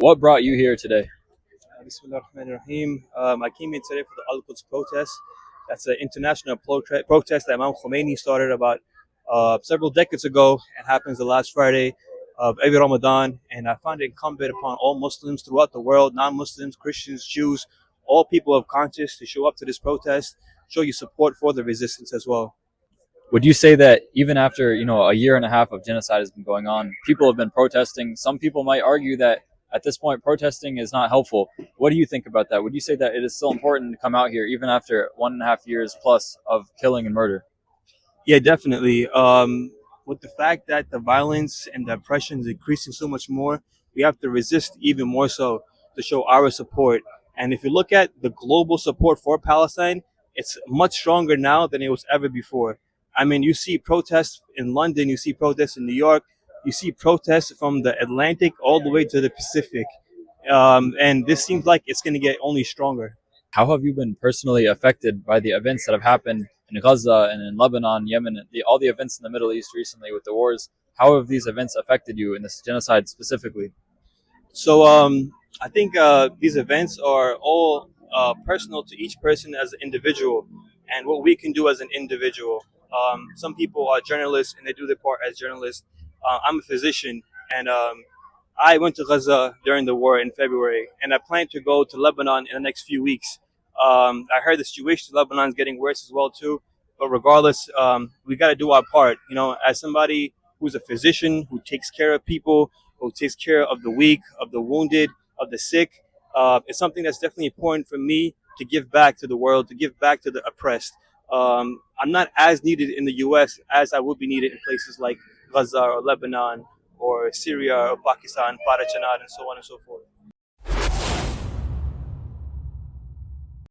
What brought you here today? Bismillah ar-Rahman ar-Rahim. I came in today for the Al-Quds protest. That's an international protest that Imam Khomeini started about several decades ago. It happens the last Friday of every Ramadan. And I find it incumbent upon all Muslims throughout the world, non-Muslims, Christians, Jews, all people of conscience to show up to this protest, show you support for the resistance as well. Would you say that even after a year and a half of genocide has been going on, people have been protesting? Some people might argue that at this point protesting is not helpful. What do you think about that? Would you say that it is still important to come out here even after 1.5 years plus of killing and murder? Yeah, definitely. With the fact that the violence and the oppression is increasing so much more, we have to resist even more so to show our support. And if you look at the global support for Palestine, it's much stronger now than it was ever before. I mean, you see protests in London, you see protests in New York, you see protests from the Atlantic all the way to the Pacific. And this seems like it's going to get only stronger. How have you been personally affected by the events that have happened in Gaza and in Lebanon, Yemen, all the events in the Middle East recently with the wars? How have these events affected you in this genocide specifically? So I think these events are all personal to each person as an individual, and what we can do as an individual. Some people are journalists and they do their part as journalists. I'm a physician, and I went to Gaza during the war in February, and I plan to go to Lebanon in the next few weeks. I heard the situation in Lebanon is getting worse as well too. But regardless, we got to do our part. You know, as somebody who's a physician who takes care of people, who takes care of the weak, of the wounded, of the sick, it's something that's definitely important for me to give back to the world, to give back to the oppressed. I'm not as needed in the U.S. as I would be needed in places like Gaza or Lebanon or Syria or Pakistan, Parachanad, and so on and so forth.